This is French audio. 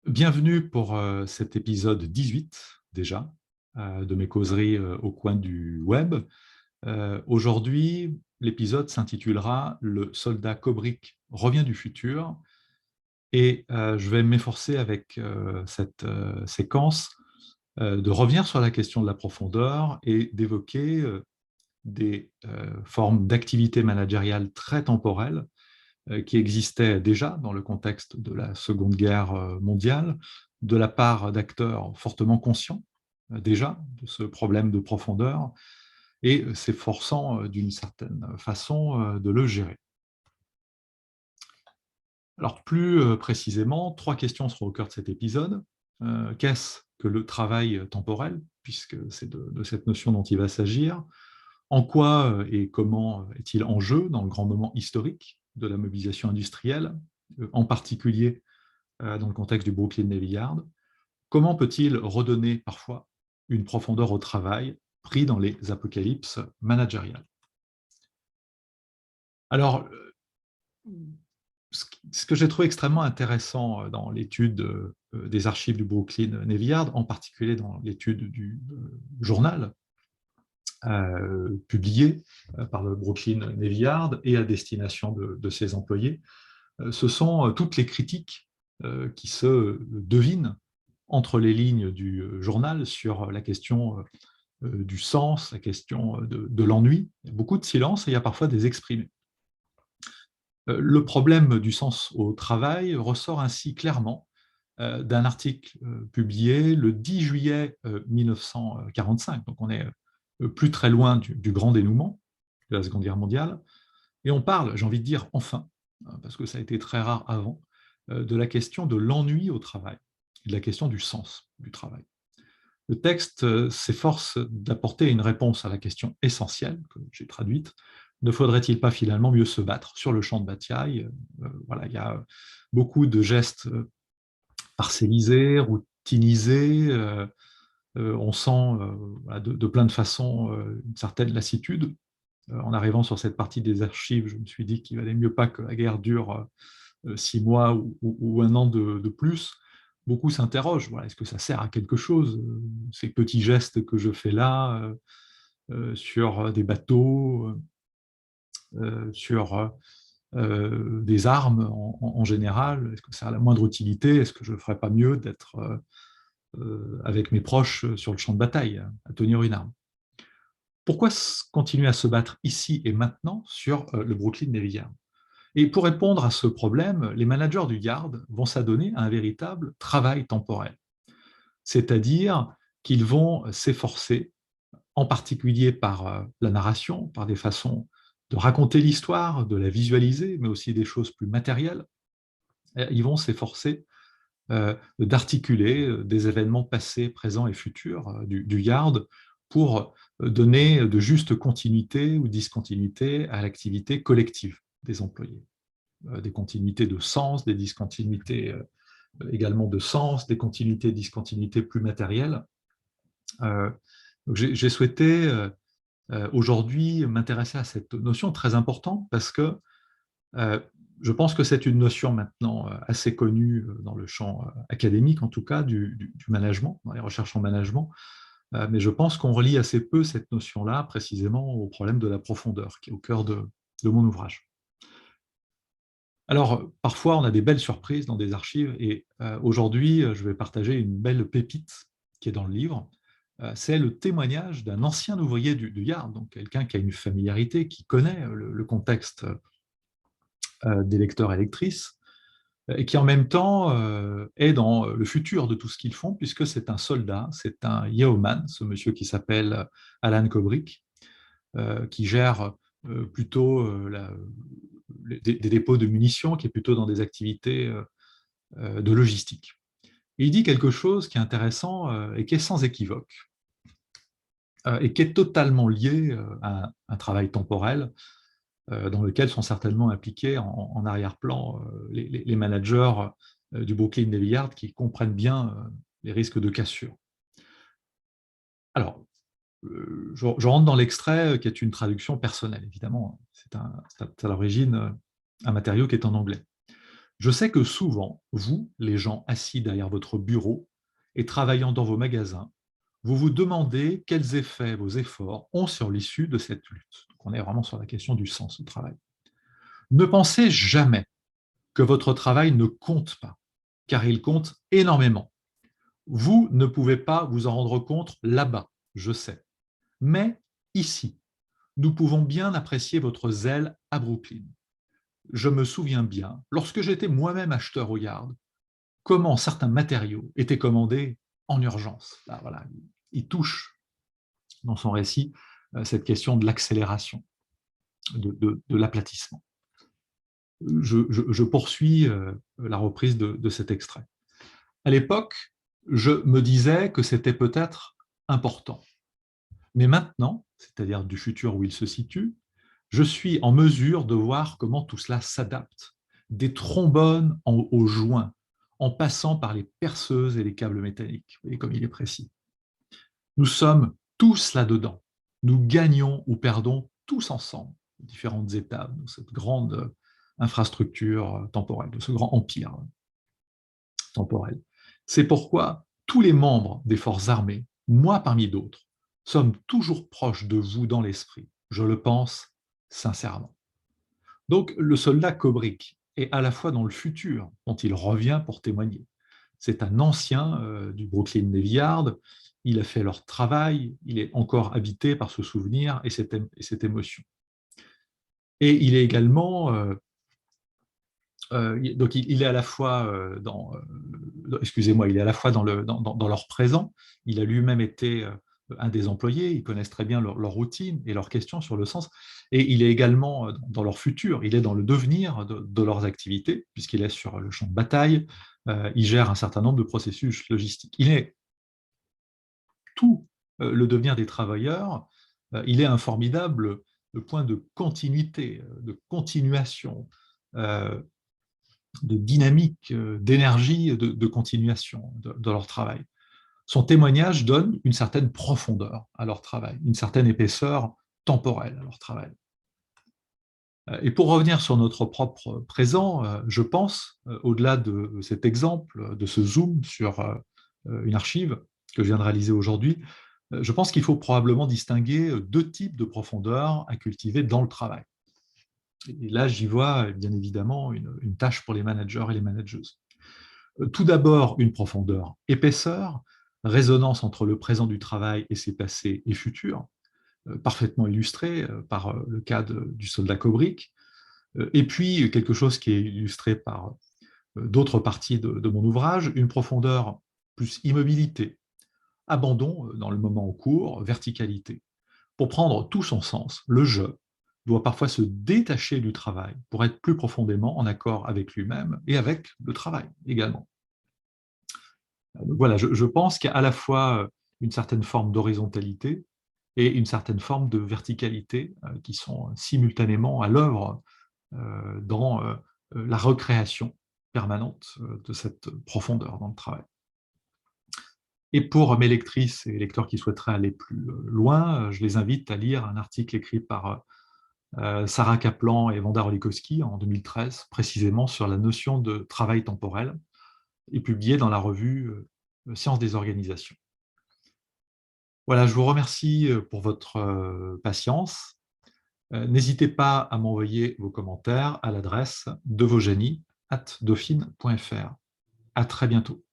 Bienvenue pour cet épisode 18 déjà de mes causeries au coin du web. Aujourd'hui, l'épisode s'intitulera « Le soldat Kubrick revient du futur » et je vais m'efforcer avec cette séquence de revenir sur la question de la profondeur et d'évoquer des formes d'activité managériale très temporelles qui existait déjà dans le contexte de la Seconde Guerre mondiale, de la part d'acteurs fortement conscients déjà de ce problème de profondeur et s'efforçant d'une certaine façon de le gérer. Alors plus précisément, trois questions seront au cœur de cet épisode. Qu'est-ce que le travail temporel, puisque c'est de cette notion dont il va s'agir? En quoi et comment est-il en jeu dans le grand moment historique de la mobilisation industrielle, en particulier dans le contexte du Brooklyn Navy Yard? Comment peut-il redonner parfois une profondeur au travail pris dans les apocalypses managériales? Alors, ce que j'ai trouvé extrêmement intéressant dans l'étude des archives du Brooklyn Navy Yard, en particulier dans l'étude du journal publié par le Brooklyn Navy Yard et à destination de ses employés, ce sont toutes les critiques qui se devinent entre les lignes du journal sur la question du sens, la question de l'ennui. Il y a beaucoup de silence et il y a parfois des exprimés. Le problème du sens au travail ressort ainsi clairement d'un article publié le 10 juillet 1945, donc on est plus très loin du grand dénouement de la Seconde Guerre mondiale, et on parle, j'ai envie de dire enfin, parce que ça a été très rare avant, de la question de l'ennui au travail, de la question du sens du travail. Le texte s'efforce d'apporter une réponse à la question essentielle, que j'ai traduite: ne faudrait-il pas finalement mieux se battre sur le champ de bataille? Voilà, il y a beaucoup de gestes parcellisés, routinisés, on sent voilà, de plein de façons une certaine lassitude. En arrivant sur cette partie des archives, je me suis dit qu'il valait mieux pas que la guerre dure 6 mois ou un an de plus. Beaucoup s'interrogent, voilà, est-ce que ça sert à quelque chose, ces petits gestes que je fais là, sur des bateaux, sur des armes en général? Est-ce que ça a la moindre utilité? Est-ce que je ne ferais pas mieux d'être avec mes proches sur le champ de bataille, à tenir une arme? Pourquoi continuer à se battre ici et maintenant sur le Brooklyn Navy Yard? Et pour répondre à ce problème, les managers du Yard vont s'adonner à un véritable travail temporel. C'est-à-dire qu'ils vont s'efforcer, en particulier par la narration, par des façons de raconter l'histoire, de la visualiser, mais aussi des choses plus matérielles, ils vont s'efforcer d'articuler des événements passés, présents et futurs du Yard pour donner de justes continuités ou discontinuités à l'activité collective des employés. Des continuités de sens, des discontinuités également de sens, des continuités, discontinuités plus matérielles. J'ai souhaité aujourd'hui m'intéresser à cette notion très importante parce que je pense que c'est une notion maintenant assez connue dans le champ académique, en tout cas du management, dans les recherches en management, mais je pense qu'on relie assez peu cette notion-là précisément au problème de la profondeur qui est au cœur de mon ouvrage. Alors, parfois, on a des belles surprises dans des archives et aujourd'hui, je vais partager une belle pépite qui est dans le livre. C'est le témoignage d'un ancien ouvrier du Yard, donc quelqu'un qui a une familiarité, qui connaît le contexte des lecteurs et lectrices, et qui en même temps est dans le futur de tout ce qu'ils font, puisque c'est un soldat, c'est un yeoman, ce monsieur qui s'appelle Alan Kubrick, qui gère plutôt des dépôts de munitions, qui est plutôt dans des activités de logistique. Et il dit quelque chose qui est intéressant et qui est sans équivoque, et qui est totalement lié à un travail temporel dans lequel sont certainement impliqués en arrière-plan les managers du Brooklyn Navy Yard qui comprennent bien les risques de cassure. Alors, je rentre dans l'extrait qui est une traduction personnelle, évidemment. C'est à l'origine un matériau qui est en anglais. Je sais que souvent, vous, les gens assis derrière votre bureau et travaillant dans vos magasins, vous vous demandez quels effets vos efforts ont sur l'issue de cette lutte. Donc on est vraiment sur la question du sens au travail. Ne pensez jamais que votre travail ne compte pas, car il compte énormément. Vous ne pouvez pas vous en rendre compte là-bas, je sais. Mais ici, nous pouvons bien apprécier votre zèle à Brooklyn. Je me souviens bien, lorsque j'étais moi-même acheteur au Yard, comment certains matériaux étaient commandés en urgence. Là, voilà, il touche dans son récit cette question de l'accélération, de l'aplatissement. Je poursuis la reprise de cet extrait. À l'époque, je me disais que c'était peut-être important. Mais maintenant, c'est-à-dire du futur où il se situe, je suis en mesure de voir comment tout cela s'adapte, des trombones aux joints, en passant par les perceuses et les câbles métalliques. Vous voyez comme il est précis. Nous sommes tous là-dedans. Nous gagnons ou perdons tous ensemble, différentes étapes de cette grande infrastructure temporelle, de ce grand empire temporel. C'est pourquoi tous les membres des forces armées, moi parmi d'autres, sommes toujours proches de vous dans l'esprit. Je le pense sincèrement. Donc, le soldat Kubrick est à la fois dans le futur, dont il revient pour témoigner. C'est un ancien du Brooklyn Navy Yard, il a fait leur travail, il est encore habité par ce souvenir et cette émotion. Et il est également donc il est à la fois excusez-moi, il est à la fois dans leur présent. Il a lui-même été un des employés, ils connaissent très bien leur routine et leurs questions sur le sens. Et il est également dans leur futur, il est dans le devenir de leurs activités, puisqu'il est sur le champ de bataille, il gère un certain nombre de processus logistiques. Il est tout le devenir des travailleurs, il est un formidable point de continuité, de continuation, de dynamique, d'énergie, de continuation de leur travail. Son témoignage donne une certaine profondeur à leur travail, une certaine épaisseur temporelle à leur travail. Et pour revenir sur notre propre présent, je pense, au-delà de cet exemple, de ce zoom sur une archive que je viens de réaliser aujourd'hui, je pense qu'il faut probablement distinguer deux types de profondeur à cultiver dans le travail. Et là, j'y vois bien évidemment une tâche pour les managers et les manageuses. Tout d'abord, une profondeur épaisseur, résonance entre le présent du travail et ses passés et futurs, parfaitement illustré par le cas du soldat Kubrick, et puis quelque chose qui est illustré par d'autres parties de mon ouvrage, une profondeur plus immobilité, abandon dans le moment en cours, verticalité. Pour prendre tout son sens, le jeu doit parfois se détacher du travail pour être plus profondément en accord avec lui-même et avec le travail également. Donc voilà, je pense qu'il y a à la fois une certaine forme d'horizontalité et une certaine forme de verticalité qui sont simultanément à l'œuvre dans la recréation permanente de cette profondeur dans le travail. Et pour mes lectrices et lecteurs qui souhaiteraient aller plus loin, je les invite à lire un article écrit par Sarah Kaplan et Wanda Rolikowski en 2013, précisément sur la notion de travail temporel, et publié dans la revue Sciences des organisations. Voilà, je vous remercie pour votre patience. N'hésitez pas à m'envoyer vos commentaires à l'adresse devogenie@dauphine.fr. À très bientôt.